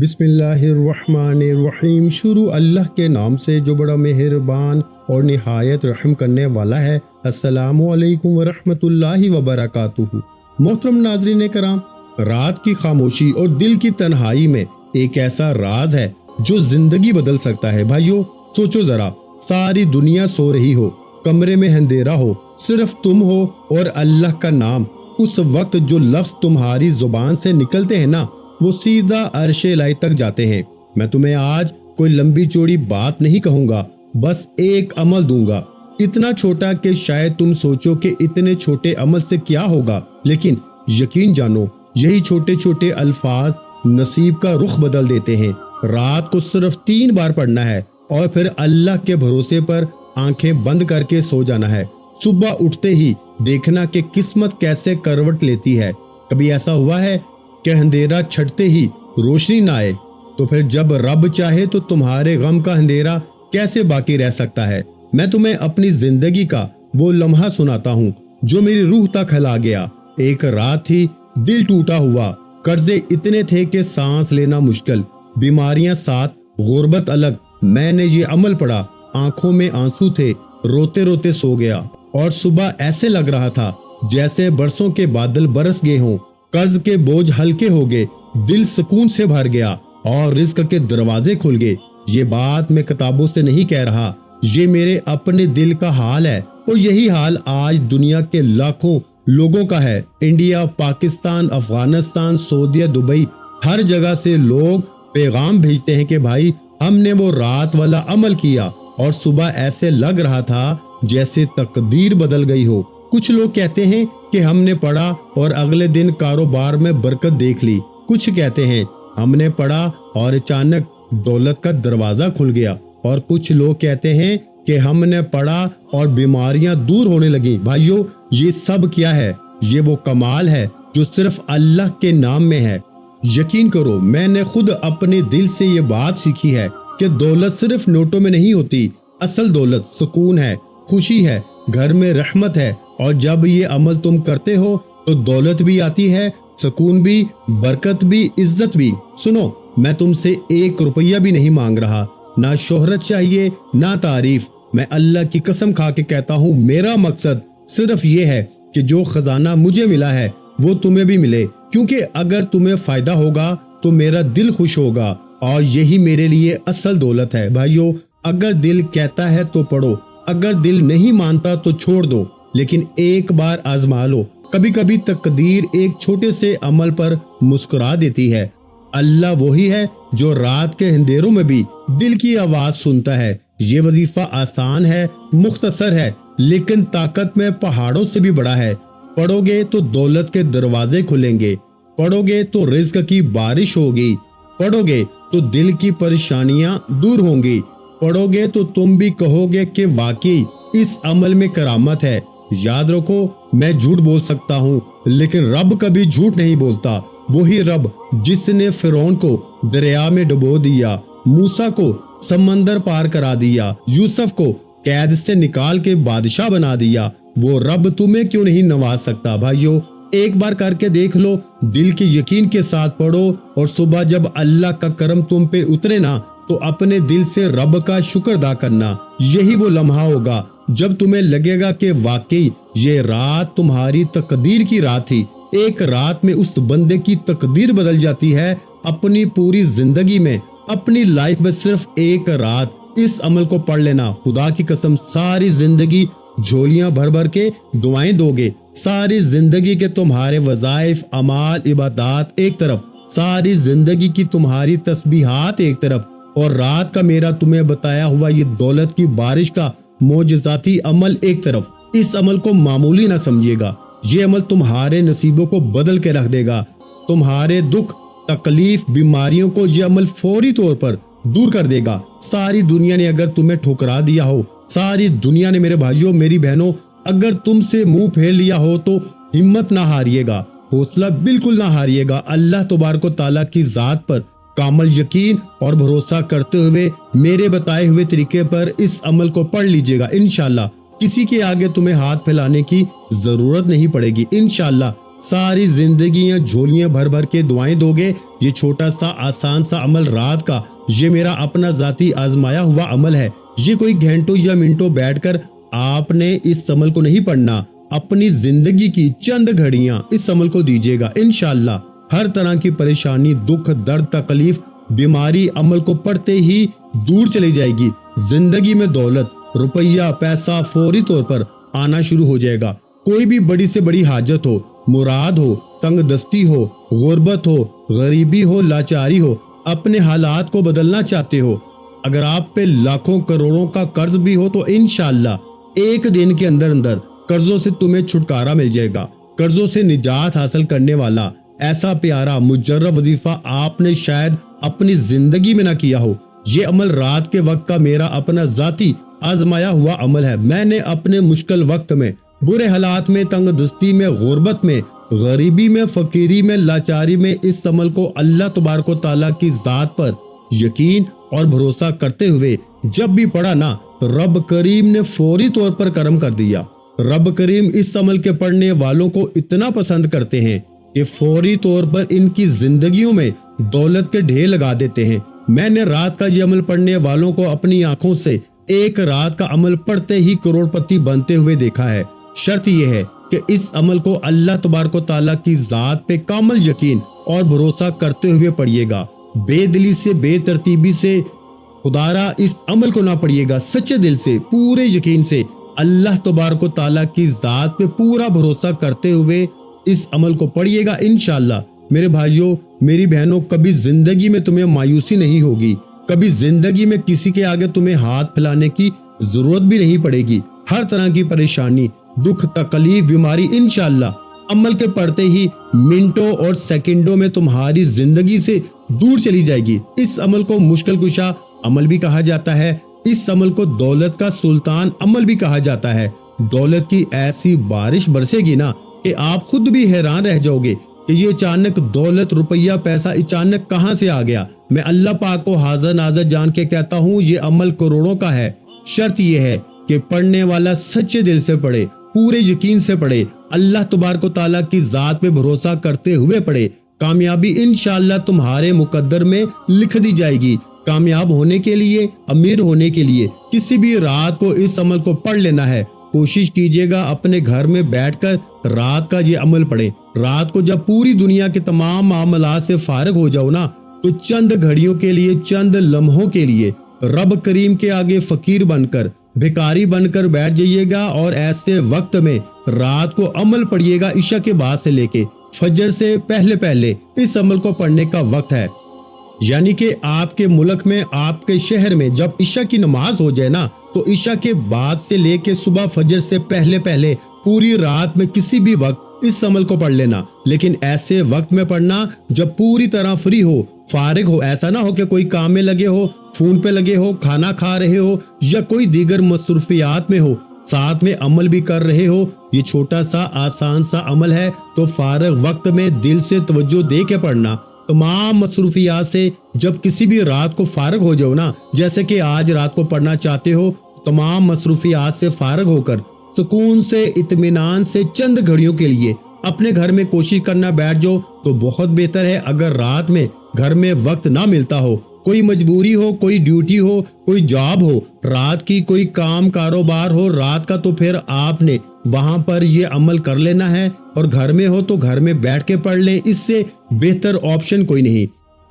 بسم اللہ الرحمن الرحیم۔ شروع اللہ کے نام سے جو بڑا مہربان اور نہایت رحم کرنے والا ہے۔ السلام علیکم ورحمۃ اللہ وبرکاتہ۔ محترم ناظرین کرام، رات کی خاموشی اور دل کی تنہائی میں ایک ایسا راز ہے جو زندگی بدل سکتا ہے۔ بھائیو سوچو ذرا، ساری دنیا سو رہی ہو، کمرے میں اندھیرا ہو، صرف تم ہو اور اللہ کا نام۔ اس وقت جو لفظ تمہاری زبان سے نکلتے ہیں نا، وہ سیدھا عرش الہی تک جاتے ہیں۔ میں تمہیں آج کوئی لمبی چوڑی بات نہیں کہوں گا، بس ایک عمل دوں گا، اتنا چھوٹا کہ شاید تم سوچو کہ اتنے چھوٹے عمل سے کیا ہوگا، لیکن یقین جانو یہی چھوٹے چھوٹے الفاظ نصیب کا رخ بدل دیتے ہیں۔ رات کو صرف 3 بار پڑھنا ہے اور پھر اللہ کے بھروسے پر آنکھیں بند کر کے سو جانا ہے۔ صبح اٹھتے ہی دیکھنا کہ قسمت کیسے کروٹ لیتی ہے۔ کبھی ایسا ہوا ہے کہ اندھیرا چھٹتے ہی روشنی نہ آئے؟ تو پھر جب رب چاہے تو تمہارے غم کا اندھیرا کیسے باقی رہ سکتا ہے؟ میں تمہیں اپنی زندگی کا وہ لمحہ سناتا ہوں جو میری روح تک ہلا گیا۔ ایک رات تھی، دل ٹوٹا ہوا، قرضے اتنے تھے کہ سانس لینا مشکل، بیماریاں ساتھ، غربت الگ۔ میں نے یہ عمل پڑھا، آنکھوں میں آنسو تھے، روتے روتے سو گیا، اور صبح ایسے لگ رہا تھا جیسے برسوں کے بادل برس گئے ہوں، قرض کے بوجھ ہلکے ہو گئے، دل سکون سے بھر گیا اور رزق کے دروازے کھل گئے۔ یہ بات میں کتابوں سے نہیں کہہ رہا، یہ میرے اپنے دل کا حال ہے، اور یہی حال آج دنیا کے لاکھوں لوگوں کا ہے۔ انڈیا، پاکستان، افغانستان، سعودیہ، دبئی، ہر جگہ سے لوگ پیغام بھیجتے ہیں کہ بھائی ہم نے وہ رات والا عمل کیا اور صبح ایسے لگ رہا تھا جیسے تقدیر بدل گئی ہو۔ کچھ لوگ کہتے ہیں کہ ہم نے پڑھا اور اگلے دن کاروبار میں برکت دیکھ لی۔ کچھ کہتے ہیں ہم نے پڑھا اور اچانک دولت کا دروازہ کھل گیا، اور کچھ لوگ کہتے ہیں کہ ہم نے پڑھا اور بیماریاں دور ہونے لگیں۔ بھائیو یہ سب کیا ہے؟ یہ وہ کمال ہے جو صرف اللہ کے نام میں ہے۔ یقین کرو میں نے خود اپنے دل سے یہ بات سیکھی ہے کہ دولت صرف نوٹوں میں نہیں ہوتی، اصل دولت سکون ہے، خوشی ہے، گھر میں رحمت ہے، اور جب یہ عمل تم کرتے ہو تو دولت بھی آتی ہے، سکون بھی، برکت بھی، عزت بھی۔ سنو، میں تم سے 1 روپیہ بھی نہیں مانگ رہا، نہ شہرت چاہیے نہ تعریف۔ میں اللہ کی قسم کھا کے کہتا ہوں، میرا مقصد صرف یہ ہے کہ جو خزانہ مجھے ملا ہے وہ تمہیں بھی ملے، کیونکہ اگر تمہیں فائدہ ہوگا تو میرا دل خوش ہوگا، اور یہی میرے لیے اصل دولت ہے۔ بھائیو اگر دل کہتا ہے تو پڑھو، اگر دل نہیں مانتا تو چھوڑ دو، لیکن ایک بار آزما لو۔ کبھی کبھی تقدیر ایک چھوٹے سے عمل پر مسکرا دیتی ہے۔ اللہ وہی ہے جو رات کے اندھیروں میں بھی دل کی آواز سنتا ہے۔ یہ وظیفہ آسان ہے، مختصر ہے، لیکن طاقت میں پہاڑوں سے بھی بڑا ہے۔ پڑھو گے تو دولت کے دروازے کھلیں گے، پڑھو گے تو رزق کی بارش ہوگی، پڑھو گے تو دل کی پریشانیاں دور ہوں گی، پڑھو گے تو تم بھی کہو گے کہ واقعی اس عمل میں کرامت ہے۔ یاد رکھو، میں جھوٹ بول سکتا ہوں لیکن رب کبھی جھوٹ نہیں بولتا۔ وہی رب جس نے فرعون کو دریا میں ڈبو دیا، موسیٰ کو سمندر پار کرا دیا، یوسف کو قید سے نکال کے بادشاہ بنا دیا، وہ رب تمہیں کیوں نہیں نواز سکتا؟ بھائیو ایک بار کر کے دیکھ لو، دل کے یقین کے ساتھ پڑھو، اور صبح جب اللہ کا کرم تم پہ اترے نا تو اپنے دل سے رب کا شکر ادا کرنا۔ یہی وہ لمحہ ہوگا جب تمہیں لگے گا کہ واقعی یہ رات تمہاری تقدیر کی رات تھی۔ ایک رات میں اس بندے کی تقدیر بدل جاتی ہے۔ اپنی پوری زندگی میں، اپنی لائف میں صرف ایک رات اس عمل کو پڑھ لینا، خدا کی قسم ساری زندگی جھولیاں بھر بھر کے دعائیں دو گے۔ ساری زندگی کے تمہارے وظائف، اعمال، عبادات ایک طرف، ساری زندگی کی تمہاری تسبیحات ایک طرف، اور رات کا میرا تمہیں بتایا ہوا یہ دولت کی بارش کا معجزاتی عمل ایک طرف۔ اس عمل کو معمولی نہ سمجھیے گا، یہ عمل تمہارے نصیبوں کو بدل کے رکھ دے گا۔ تمہارے دکھ، تکلیف، بیماریوں کو یہ عمل فوری طور پر دور کر دے گا۔ ساری دنیا نے اگر تمہیں ٹھکرا دیا ہو، ساری دنیا نے میرے بھائیوں میری بہنوں اگر تم سے منہ پھیر لیا ہو، تو ہمت نہ ہاریے گا، حوصلہ بالکل نہ ہاریے گا۔ اللہ تبارک و تعالیٰ کی ذات پر کامل یقین اور بھروسہ کرتے ہوئے میرے بتائے ہوئے طریقے پر اس عمل کو پڑھ لیجئے گا۔ انشاءاللہ کسی کے آگے تمہیں ہاتھ پھیلانے کی ضرورت نہیں پڑے گی۔ انشاءاللہ ساری زندگیاں جھولیاں بھر بھر کے دعائیں دو گے، یہ چھوٹا سا آسان سا عمل رات کا، یہ میرا اپنا ذاتی آزمایا ہوا عمل ہے، یہ کوئی گھنٹوں یا منٹوں بیٹھ کر آپ نے اس عمل کو نہیں پڑھنا، اپنی زندگی کی چند گھڑیاں اس عمل کو دیجیے گا، انشاءاللہ ہر طرح کی پریشانی، دکھ، درد، تکلیف، بیماری عمل کو پڑھتے ہی دور چلی جائے گی۔ زندگی میں دولت، روپیہ، پیسہ فوری طور پر آنا شروع ہو جائے گا۔ کوئی بھی بڑی سے بڑی حاجت ہو، مراد ہو، تنگ دستی ہو، غربت ہو، غریبی ہو، لاچاری ہو، اپنے حالات کو بدلنا چاہتے ہو، اگر آپ پہ لاکھوں کروڑوں کا قرض بھی ہو تو انشاءاللہ ایک دن کے اندر اندر قرضوں سے تمہیں چھٹکارا مل جائے گا۔ قرضوں سے نجات حاصل کرنے والا ایسا پیارا مجرب وظیفہ آپ نے شاید اپنی زندگی میں نہ کیا ہو۔ یہ عمل رات کے وقت کا میرا اپنا ذاتی آزمایا ہوا عمل ہے۔ میں نے اپنے مشکل وقت میں، برے حالات میں، تنگ دستی میں، غربت میں، غریبی میں، فقیری میں، لاچاری میں اس عمل کو اللہ تبارک و تعالیٰ کی ذات پر یقین اور بھروسہ کرتے ہوئے جب بھی پڑھا نا، رب کریم نے فوری طور پر کرم کر دیا۔ رب کریم اس عمل کے پڑھنے والوں کو اتنا پسند کرتے ہیں کہ فوری طور پر ان کی زندگیوں میں دولت کے ڈھیر لگا دیتے ہیں۔ میں نے رات کا یہ عمل پڑھنے والوں کو اپنی آنکھوں سے ایک رات کا عمل پڑھتے ہی کروڑ پتی بنتے ہوئے دیکھا ہے۔ شرط یہ ہے کہ اس عمل کو اللہ تبارک و تعالیٰ کی ذات پہ کامل یقین اور بھروسہ کرتے ہوئے پڑھیے گا، بے دلی سے، بے ترتیبی سے خدارا اس عمل کو نہ پڑھیے گا، سچے دل سے، پورے یقین سے، اللہ تبارک و تعالیٰ کی ذات پہ پورا بھروسہ کرتے ہوئے اس عمل کو پڑھیے گا۔ انشاءاللہ میرے بھائیوں، میری بہنوں، کبھی زندگی میں تمہیں مایوسی نہیں ہوگی، کبھی زندگی میں کسی کے آگے تمہیں ہاتھ پھیلانے کی ضرورت بھی نہیں پڑے گی۔ ہر طرح کی پریشانی، دکھ، تکلیف، بیماری انشاءاللہ عمل کے پڑھتے ہی منٹوں اور سیکنڈوں میں تمہاری زندگی سے دور چلی جائے گی۔ اس عمل کو مشکل کشا عمل بھی کہا جاتا ہے، اس عمل کو دولت کا سلطان عمل بھی کہا جاتا ہے۔ دولت کی ایسی بارش برسے گی نا کہ آپ خود بھی حیران رہ جاؤ گے کہ یہ اچانک دولت، روپیہ، پیسہ اچانک کہاں سے آ گیا۔ میں اللہ پاک کو حاضر ناظر جان کے کہتا ہوں، یہ عمل کروڑوں کا ہے۔ شرط یہ ہے کہ پڑھنے والا سچے دل سے پڑھے، پورے یقین سے پڑھے، اللہ تبارک و تعالیٰ کی ذات پہ بھروسہ کرتے ہوئے پڑھے۔ کامیابی انشاءاللہ تمہارے مقدر میں لکھ دی جائے گی۔ کامیاب ہونے کے لیے، امیر ہونے کے لیے کسی بھی رات کو اس عمل کو پڑھ لینا ہے۔ کوشش کیجیے گا اپنے گھر میں بیٹھ کر رات کا یہ عمل پڑھیں۔ رات کو جب پوری دنیا کے تمام معاملات سے فارغ ہو جاؤ نا، تو چند گھڑیوں کے لیے، چند لمحوں کے لیے رب کریم کے آگے فقیر بن کر، بھکاری بن کر بیٹھ جائیے گا، اور ایسے وقت میں رات کو عمل پڑھیے گا۔ عشاء کے بعد سے لے کے فجر سے پہلے پہلے اس عمل کو پڑھنے کا وقت ہے، یعنی کہ آپ کے ملک میں، آپ کے شہر میں جب عشاء کی نماز ہو جائے نا، تو عشاء کے بعد سے لے کے صبح فجر سے پہلے پہلے پوری رات میں کسی بھی وقت اس عمل کو پڑھ لینا، لیکن ایسے وقت میں پڑھنا جب پوری طرح فری ہو، فارغ ہو۔ ایسا نہ ہو کہ کوئی کام میں لگے ہو، فون پہ لگے ہو، کھانا کھا رہے ہو، یا کوئی دیگر مصروفیات میں ہو، ساتھ میں عمل بھی کر رہے ہو۔ یہ چھوٹا سا آسان سا عمل ہے، تو فارغ وقت میں دل سے توجہ دے کے پڑھنا۔ تمام مصروفیات سے جب کسی بھی رات کو فارغ ہو جاؤ نا، جیسے کہ آج رات کو پڑھنا چاہتے ہو، تمام مصروفیات سے فارغ ہو کر سکون سے، اطمینان سے چند گھڑیوں کے لیے اپنے گھر میں کوشش کرنا بیٹھ جاؤ تو بہت بہتر ہے۔ اگر رات میں گھر میں وقت نہ ملتا ہو، کوئی مجبوری ہو، کوئی ڈیوٹی ہو، کوئی جاب ہو، رات کی کوئی کام کاروبار ہو رات کا، تو پھر آپ نے وہاں پر یہ عمل کر لینا ہے، اور گھر میں ہو تو گھر میں بیٹھ کے پڑھ لیں۔ اس سے بہتر آپشن کوئی نہیں،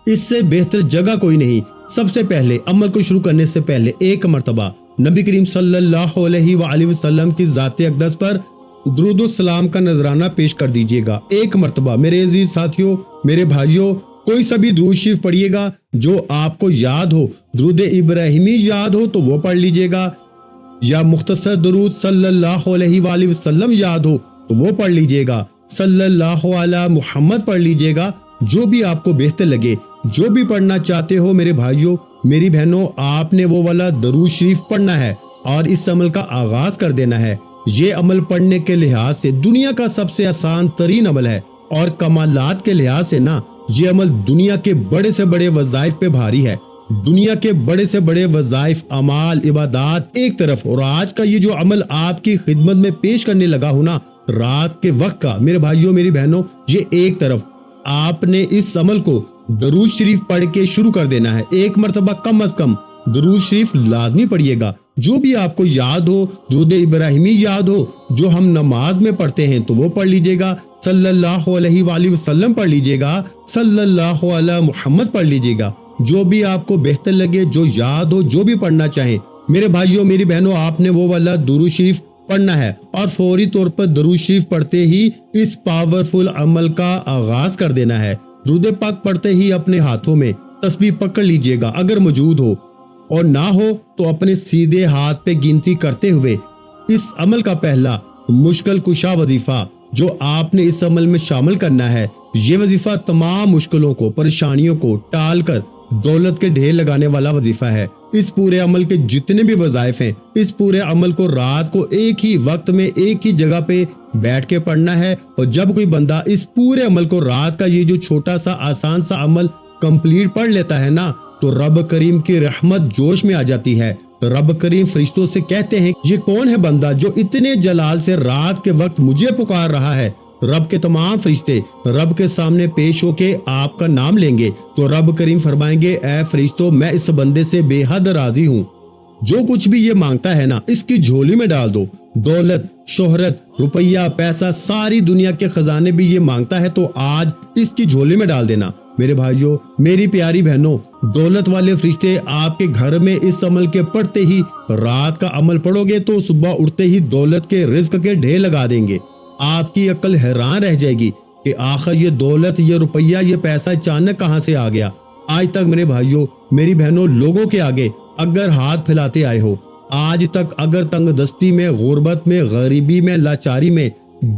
اس سے بہتر جگہ کوئی نہیں۔ سب سے پہلے عمل کو شروع کرنے سے پہلے ایک مرتبہ نبی کریم صلی اللہ علیہ وآلہ وسلم کی ذات اقدس پر درود و سلام کا نذرانہ پیش کر دیجیے گا۔ ایک مرتبہ میرے عزیز ساتھیوں، میرے بھائیوں، کوئی سا بھی درود شریف پڑھیے گا جو آپ کو یاد ہو۔ درود ابراہیمی یاد ہو تو وہ پڑھ لیجیے گا، یا مختصر درود صلی اللہ علیہ وآلہ وسلم یاد ہو تو وہ پڑھ لیجیے گا، صلی اللہ علی محمد پڑھ لیجیے گا، جو بھی آپ کو بہتر لگے، جو بھی پڑھنا چاہتے ہو۔ میرے بھائیوں، میری بہنوں، آپ نے وہ والا درود شریف پڑھنا ہے اور اس عمل کا آغاز کر دینا ہے۔ یہ عمل پڑھنے کے لحاظ سے دنیا کا سب سے آسان ترین عمل ہے، اور کمالات کے لحاظ سے نا، یہ عمل دنیا کے بڑے سے بڑے وظائف پہ بھاری ہے۔ دنیا کے بڑے سے بڑے وظائف، اعمال، عبادات ایک طرف، اور آج کا یہ جو عمل آپ کی خدمت میں پیش کرنے لگا ہوں نا، رات کے وقت کا میرے بھائیوں میری بہنوں یہ ایک طرف آپ نے اس عمل کو درود شریف پڑھ کے شروع کر دینا ہے. ایک مرتبہ کم از کم درود شریف لازمی پڑھیے گا. جو بھی آپ کو یاد ہو, درود ابراہیمی یاد ہو جو ہم نماز میں پڑھتے ہیں تو وہ پڑھ لیجئے گا, صلی اللہ علیہ وآلہ وسلم پڑھ لیجئے گا, صلی اللہ علی محمد پڑھ لیجئے گا. جو بھی آپ کو بہتر لگے, جو یاد ہو, جو بھی پڑھنا چاہیں میرے بھائیوں میری بہنوں, آپ نے وہ والا درود شریف پڑھنا ہے اور فوری طور پر درود شریف پڑھتے ہی اس پاورفل عمل کا آغاز کر دینا ہے. درود پاک پڑھتے ہی اپنے ہاتھوں میں تسبیح پکڑ لیجئے گا, اگر موجود ہو, اور نہ ہو تو اپنے سیدھے ہاتھ پہ گنتی کرتے ہوئے اس عمل کا پہلا مشکل کشا وظیفہ جو آپ نے اس عمل میں شامل کرنا ہے, یہ وظیفہ تمام مشکلوں کو, پریشانیوں کو ٹال کر دولت کے ڈھیر لگانے والا وظیفہ ہے. اس پورے عمل کے جتنے بھی وظائف ہیں, اس پورے عمل کو رات کو ایک ہی وقت میں ایک ہی جگہ پہ بیٹھ کے پڑھنا ہے. اور جب کوئی بندہ اس پورے عمل کو رات کا یہ جو چھوٹا سا آسان سا عمل کمپلیٹ پڑھ لیتا ہے نا, تو رب کریم کی رحمت جوش میں آ جاتی ہے. رب کریم فرشتوں سے کہتے ہیں یہ کون ہے بندہ جو اتنے جلال سے رات کے وقت مجھے پکار رہا ہے. رب کے تمام فرشتے رب کے سامنے پیش ہو کے آپ کا نام لیں گے تو رب کریم فرمائیں گے اے فرشتوں میں اس بندے سے بے حد راضی ہوں. جو کچھ بھی یہ مانگتا ہے نا اس کی جھولی میں ڈال دو. دولت, شہرت, روپیہ, پیسہ, ساری دنیا کے خزانے بھی یہ مانگتا ہے تو آج اس کی جھولی میں ڈال دینا. میرے بھائیوں میری پیاری بہنوں, دولت والے فرشتے آپ کے گھر میں اس عمل کے پڑھتے ہی رات کا عمل پڑھو گے تو صبح اٹھتے ہی دولت کے رزق کے ڈھیر لگا دیں گے. آپ کی عقل حیران رہ جائے گی کہ آخر یہ دولت, یہ روپیہ, یہ پیسہ اچانک کہاں سے آ گیا. آج تک میرے بھائیوں میری بہنوں لوگوں کے آگے اگر ہاتھ پھیلاتے آئے ہو, آج تک اگر تنگ دستی میں, غربت میں, غریبی میں, لاچاری میں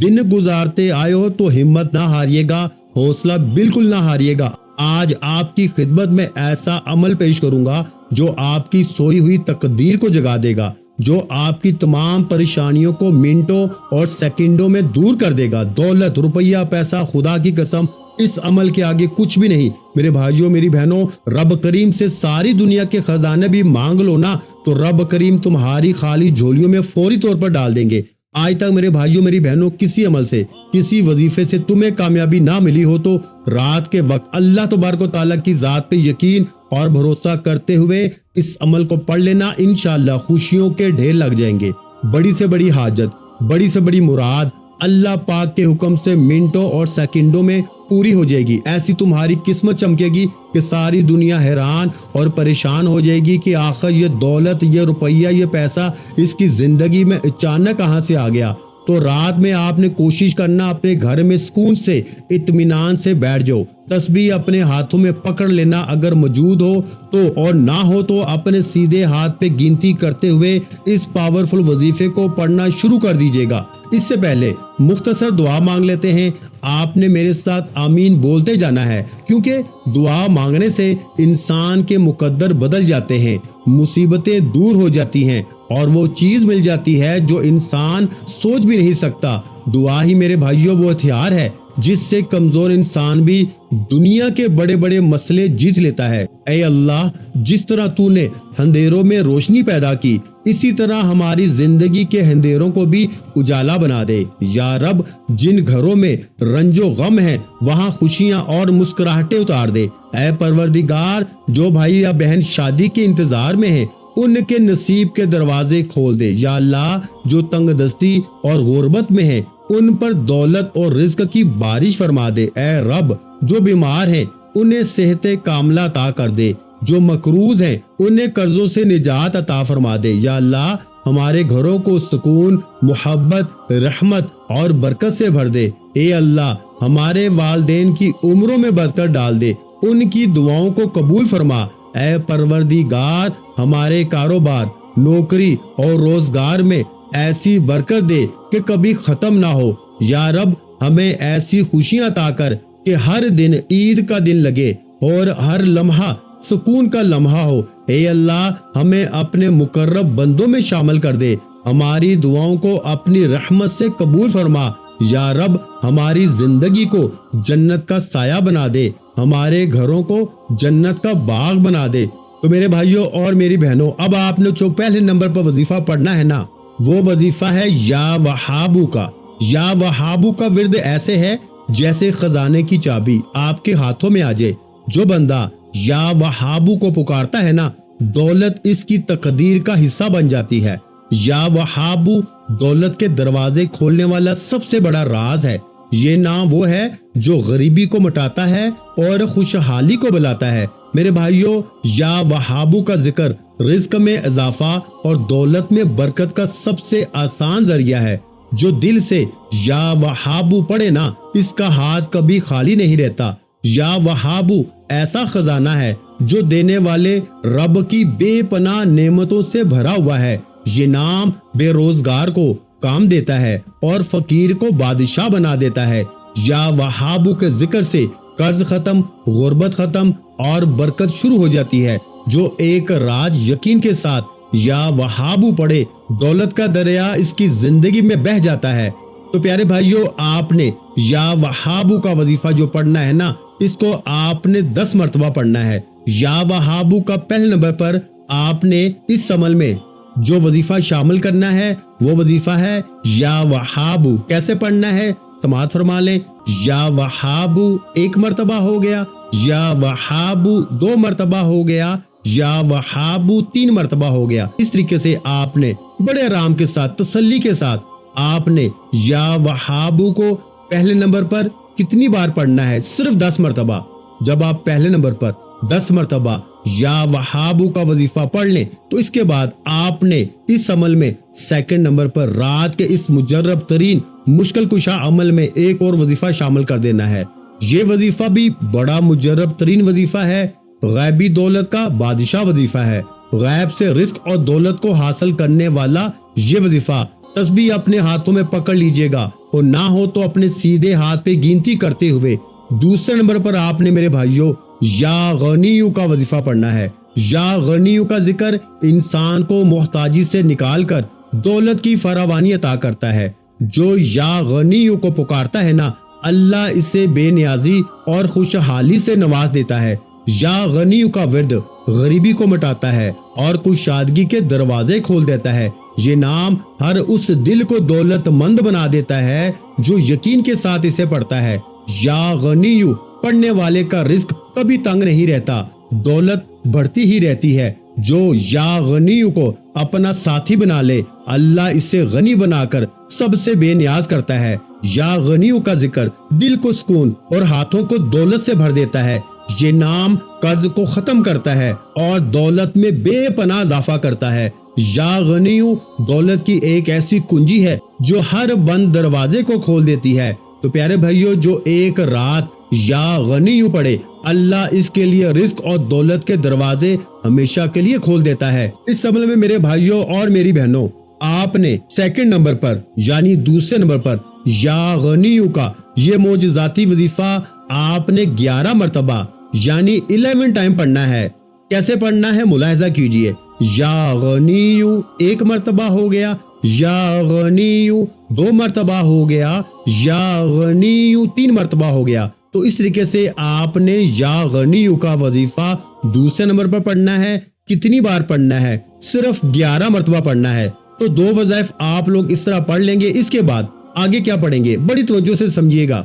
دن گزارتے آئے ہو تو ہمت نہ ہاریے گا, حوصلہ بالکل نہ ہاریے گا. آج آپ کی خدمت میں ایسا عمل پیش کروں گا جو آپ کی سوئی ہوئی تقدیر کو جگا دے گا, جو آپ کی تمام پریشانیوں کو منٹوں اور سیکنڈوں میں دور کر دے گا. دولت, روپیہ, پیسہ, خدا کی قسم اس عمل کے آگے کچھ بھی نہیں. میرے بھائیوں میری بہنوں, رب کریم سے ساری دنیا کے خزانے بھی مانگ لو نا تو رب کریم تمہاری خالی جھولیوں میں فوری طور پر ڈال دیں گے. آج تک میرے بھائیوں میری بہنوں کسی عمل سے, کسی وظیفے سے تمہیں کامیابی نہ ملی ہو تو رات کے وقت اللہ تبارک و تعالیٰ کی ذات پہ یقین اور بھروسہ کرتے ہوئے اس عمل کو پڑھ لینا, انشاءاللہ خوشیوں کے ڈھیر لگ جائیں گے. بڑی سے بڑی حاجت, بڑی سے بڑی مراد اللہ پاک کے حکم سے منٹوں اور سیکنڈوں میں پوری ہو جائے گی. ایسی تمہاری قسمت چمکے گی کہ ساری دنیا حیران اور پریشان ہو جائے گی کہ آخر یہ دولت, یہ روپیہ, یہ پیسہ اس کی زندگی میں اچانک کہاں سے آ گیا. تو رات میں آپ نے کوشش کرنا اپنے گھر میں سکون سے, اطمینان سے بیٹھ جاؤ. تسبیح اپنے ہاتھوں میں پکڑ لینا اگر موجود ہو تو, اور نہ ہو تو اپنے سیدھے ہاتھ پہ گنتی کرتے ہوئے اس پاورفل وظیفے کو پڑھنا شروع کر دیجیے گا. اس سے پہلے مختصر دعا مانگ لیتے ہیں. آپ نے میرے ساتھ آمین بولتے جانا ہے کیونکہ دعا مانگنے سے انسان کے مقدر بدل جاتے ہیں, مصیبتیں دور ہو جاتی ہیں اور وہ چیز مل جاتی ہے جو انسان سوچ بھی نہیں سکتا. دعا ہی میرے بھائیوں وہ ہتھیار ہے جس سے کمزور انسان بھی دنیا کے بڑے بڑے مسئلے جیت لیتا ہے. اے اللہ, جس طرح تو نے اندھیروں میں روشنی پیدا کی اسی طرح ہماری زندگی کے اندھیروں کو بھی اجالا بنا دے. یا رب, جن گھروں میں رنج و غم ہے وہاں خوشیاں اور مسکراہٹیں اتار دے. اے پروردگار, جو بھائی یا بہن شادی کے انتظار میں ہیں ان کے نصیب کے دروازے کھول دے. یا اللہ, جو تنگ دستی اور غربت میں ہیں ان پر دولت اور رزق کی بارش فرما دے. اے رب, جو بیمار ہیں انہیں صحت کاملہ عطا کر دے, جو مقروض ہیں انہیں قرضوں سے نجات عطا فرما دے. یا اللہ, ہمارے گھروں کو سکون, محبت, رحمت اور برکت سے بھر دے. اے اللہ, ہمارے والدین کی عمروں میں برکت ڈال دے, ان کی دعاؤں کو قبول فرما. اے پروردگار, ہمارے کاروبار, نوکری اور روزگار میں ایسی برکت دے کہ کبھی ختم نہ ہو. یا رب, ہمیں ایسی خوشیاں عطا کر کہ ہر دن عید کا دن لگے اور ہر لمحہ سکون کا لمحہ ہو. اے اللہ, ہمیں اپنے مقرب بندوں میں شامل کر دے, ہماری دعاؤں کو اپنی رحمت سے قبول فرما. یا رب, ہماری زندگی کو جنت کا سایہ بنا دے, ہمارے گھروں کو جنت کا باغ بنا دے. تو میرے بھائیوں اور میری بہنوں, اب آپ نے جو پہلے نمبر پر وظیفہ پڑھنا ہے نا وہ وظیفہ ہے یا وہابو کا. یا وہابو کا ورد ایسے ہے جیسے خزانے کی چابی آپ کے ہاتھوں میں آ جائے۔ جو بندہ یا وہابو کو پکارتا ہے نا، دولت اس کی تقدیر کا حصہ بن جاتی ہے۔ یا وہابو دولت کے دروازے کھولنے والا سب سے بڑا راز ہے۔ یہ نام وہ ہے جو غریبی کو مٹاتا ہے اور خوشحالی کو بلاتا ہے۔ میرے بھائیوں، یا وہابو کا ذکر رزق میں اضافہ اور دولت میں برکت کا سب سے آسان ذریعہ ہے۔ جو دل سے یا وہابو پڑھے نا، اس کا ہاتھ کبھی خالی نہیں رہتا۔ یا وہابو ایسا خزانہ ہے جو دینے والے رب کی بے پناہ نعمتوں سے بھرا ہوا ہے۔ یہ نام بے روزگار کو کام دیتا ہے اور فقیر کو بادشاہ بنا دیتا ہے۔ یا وہابو کے ذکر سے قرض ختم، غربت ختم اور برکت شروع ہو جاتی ہے۔ جو ایک راج یقین کے ساتھ یا وہابو پڑھے، دولت کا دریا اس کی زندگی میں بہہ جاتا ہے۔ تو پیارے بھائیوں، آپ نے یا وہابو کا وظیفہ جو پڑھنا ہے نا، اس کو آپ نے 10 مرتبہ پڑھنا ہے۔ یا وہابو کا پہلے نمبر پر آپ نے اس عمل میں جو وظیفہ شامل کرنا ہے وہ وظیفہ ہے یا وہابو۔ کیسے پڑھنا ہے؟ سماعت فرما لیں۔ یا وہابو 1 مرتبہ ہو گیا، یا وہابو 2 مرتبہ ہو گیا، یا وہابو 3 مرتبہ ہو گیا۔ اس طریقے سے آپ نے بڑے آرام کے ساتھ، تسلی کے ساتھ آپ نے یا وہابو کو پہلے نمبر پر کتنی بار پڑھنا ہے؟ صرف 10 مرتبہ۔ جب آپ پہلے نمبر پر 10 مرتبہ یا وہابو کا وظیفہ پڑھ لیں تو اس کے بعد آپ نے اس عمل میں سیکنڈ نمبر پر رات کے اس مجرب ترین مشکل کشا عمل میں ایک اور وظیفہ شامل کر دینا ہے۔ یہ وظیفہ بھی بڑا مجرب ترین وظیفہ ہے۔ غیبی دولت کا بادشاہ وظیفہ ہے۔ غیب سے رزق اور دولت کو حاصل کرنے والا یہ وظیفہ تسبیح اپنے ہاتھوں میں پکڑ لیجئے گا، اور نہ ہو تو اپنے سیدھے ہاتھ پہ گنتی کرتے ہوئے دوسرے نمبر پر آپ نے میرے بھائیوں یا غنیو کا وظیفہ پڑھنا ہے۔ یا غنیو کا ذکر انسان کو محتاجی سے نکال کر دولت کی فراوانی عطا کرتا ہے۔ جو یا غنیو کو پکارتا ہے نا، اللہ اسے بے نیازی اور خوشحالی سے نواز دیتا ہے۔ یا غنیو کا ورد غریبی کو مٹاتا ہے اور کشادگی کے دروازے کھول دیتا ہے۔ یہ نام ہر اس دل کو دولت مند بنا دیتا ہے جو یقین کے ساتھ اسے پڑھتا ہے۔ یا غنیو پڑھنے والے کا رزق کبھی تنگ نہیں رہتا، دولت بڑھتی ہی رہتی ہے۔ جو یا غنیو کو اپنا ساتھی بنا لے، اللہ اسے غنی بنا کر سب سے بے نیاز کرتا ہے۔ یا غنیو کا ذکر دل کو سکون اور ہاتھوں کو دولت سے بھر دیتا ہے۔ یہ نام قرض کو ختم کرتا ہے اور دولت میں بے پناہ اضافہ کرتا ہے۔ یا غنیو دولت کی ایک ایسی کنجی ہے جو ہر بند دروازے کو کھول دیتی ہے۔ تو پیارے بھائیوں، جو ایک رات یا غنیو پڑھے، اللہ اس کے لیے رزق اور دولت کے دروازے ہمیشہ کے لیے کھول دیتا ہے۔ اس عمل میں میرے بھائیوں اور میری بہنوں، آپ نے سیکنڈ نمبر پر یعنی دوسرے نمبر پر یا غنیو کا یہ معجزاتی وظیفہ آپ نے 11 مرتبہ یعنی 11 ٹائم پڑھنا ہے۔ کیسے پڑھنا ہے ملاحظہ کیجئے۔ یا غنیو 1 مرتبہ ہو گیا، یا غنیو 2 مرتبہ ہو گیا، یا غنیو 3 مرتبہ ہو گیا۔ تو اس طریقے سے آپ نے یا غنیو کا وظیفہ دوسرے نمبر پر پڑھنا ہے۔ کتنی بار پڑھنا ہے؟ صرف 11 مرتبہ پڑھنا ہے۔ تو 2 وظائف آپ لوگ اس طرح پڑھ لیں گے۔ اس کے بعد آگے کیا پڑھیں گے؟ بڑی توجہ سے سمجھیے گا۔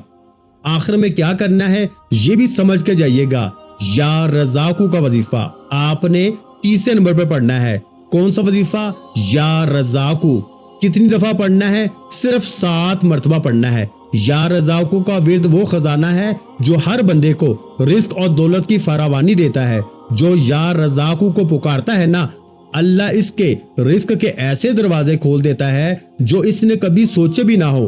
آخر میں کیا کرنا ہے یہ بھی سمجھ کے جائیے گا۔ یا رزاقو کا وظیفہ آپ نے تیسرے نمبر پر پڑھنا ہے۔ کون سا وظیفہ؟ یا رزاقو۔ کتنی دفعہ پڑھنا ہے؟ صرف 7 مرتبہ پڑھنا ہے۔ یا رزاقو کا ورد وہ خزانہ ہے جو ہر بندے کو رزق اور دولت کی فراوانی دیتا ہے۔ جو یا رزاقو کو پکارتا ہے نا، اللہ اس کے رزق کے ایسے دروازے کھول دیتا ہے جو اس نے کبھی سوچے بھی نہ ہو۔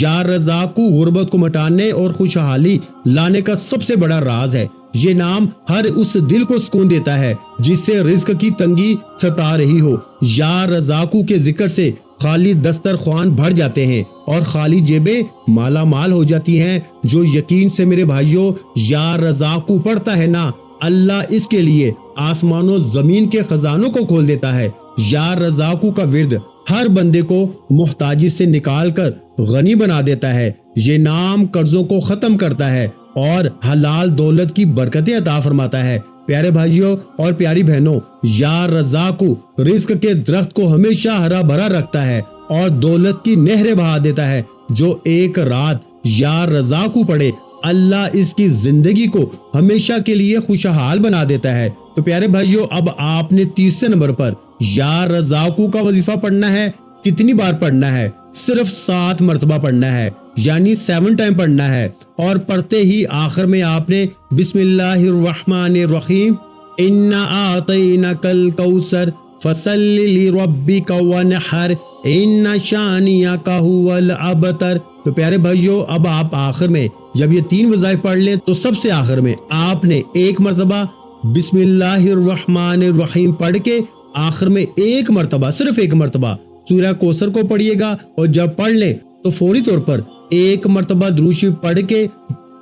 یا رزاقو غربت کو مٹانے اور خوشحالی لانے کا سب سے بڑا راز ہے۔ یہ نام ہر اس دل کو سکون دیتا ہے جس سے رزق کی تنگی ستا رہی ہو۔ یا رزاقو کے ذکر سے خالی دسترخوان بھر جاتے ہیں اور خالی جیبیں مالا مال ہو جاتی ہیں۔ جو یقین سے میرے بھائیوں یا رزاقو پڑھتا ہے نا، اللہ اس کے لیے آسمان و زمین کے خزانوں کو کھول دیتا ہے۔ یا رزاقو کا ورد ہر بندے کو محتاجی سے نکال کر غنی بنا دیتا ہے۔ یہ نام قرضوں کو ختم کرتا ہے اور حلال دولت کی برکتیں عطا فرماتا ہے۔ پیارے بھائیوں اور پیاری بہنوں، یا رزاقو رزق کے درخت کو ہمیشہ ہرا بھرا رکھتا ہے اور دولت کی نہریں بہا دیتا ہے۔ جو ایک رات یا رضا کو پڑھے اللہ اس کی زندگی کو ہمیشہ کے لیے خوشحال بنا دیتا ہے۔ تو پیارے بھائیو، اب آپ نے تیسرے نمبر پر یا رزاقو کا وظیفہ پڑھنا ہے۔ کتنی بار پڑھنا ہے؟ صرف 7 مرتبہ پڑھنا ہے، یعنی 7 ٹائم پڑھنا ہے، اور پڑھتے ہی آخر میں آپ نے بسم اللہ الرحمن الرحیم انا اعطیناک الکوثر فصل لربک وانحر ان شانیک هو الابتر۔ تو پیارے بھائیو، اب آپ آخر میں جب یہ 3 وظائف پڑھ لیں تو سب سے آخر میں آپ نے 1 مرتبہ بسم اللہ الرحمن الرحیم پڑھ کے آخر میں 1 مرتبہ، صرف 1 مرتبہ سورہ کوثر کو پڑھیے گا، اور جب پڑھ لیں تو فوری طور پر 1 مرتبہ درود شریف پڑھ کے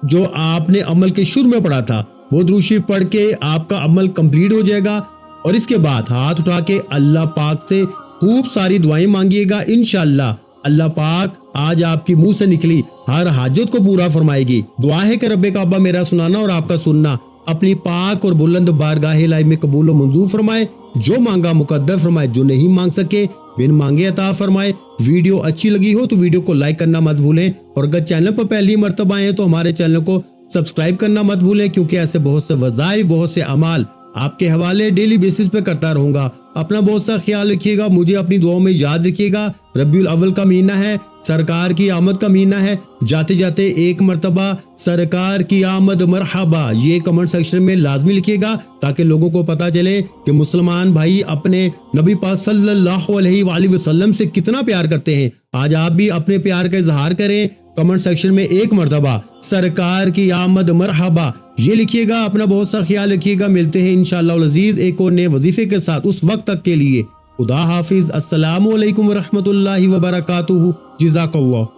جو آپ نے عمل کے شروع میں پڑھا تھا وہ درود شریف پڑھ کے آپ کا عمل کمپلیٹ ہو جائے گا، اور اس کے بعد ہاتھ اٹھا کے اللہ پاک سے خوب ساری دعائیں مانگیے گا۔ انشاءاللہ اللہ پاک آج آپ کی منہ سے نکلی ہر حاجت کو پورا فرمائے گی۔ دعا ہے کہ رب کعبہ میرا سنانا اور آپ کا سننا اپنی پاک اور بلند بارگاہ الہی میں قبول و منظور فرمائے، جو مانگا مقدر فرمائے، جو نہیں مانگ سکے بن مانگے عطا فرمائے۔ ویڈیو اچھی لگی ہو تو ویڈیو کو لائک کرنا مت بھولیں، اور اگر چینل پر پہلی مرتبہ آئے تو ہمارے چینل کو سبسکرائب کرنا مت بھولیں، کیونکہ ایسے بہت سے وظائف، بہت سے اعمال آپ کے حوالے ڈیلی بیسس پہ کرتا رہوں گا۔ اپنا بہت سا خیال رکھیے گا، مجھے اپنی دعاؤں میں یاد رکھیے گا۔ ربیع الاول کا مہینہ ہے، سرکار کی آمد کا مہینہ ہے، جاتے جاتے 1 مرتبہ سرکار کی آمد مرحبا یہ کمنٹ سیکشن میں لازمی لکھیے گا، تاکہ لوگوں کو پتا چلے کہ مسلمان بھائی اپنے نبی پاک صلی اللہ علیہ وآلہ وسلم سے کتنا پیار کرتے ہیں۔ آج آپ بھی اپنے پیار کا اظہار کریں، کمنٹ سیکشن میں 1 مرتبہ سرکار کی آمد مرحبا یہ لکھیے گا۔ اپنا بہت سا خیال رکھیے گا، ملتے ہیں انشاءاللہ العزیز ایک اور نئے وظیفے کے ساتھ، اس وقت تک کے لیے خدا حافظ۔ السلام علیکم ورحمۃ اللہ وبرکاتہ۔ جزاک اللہ۔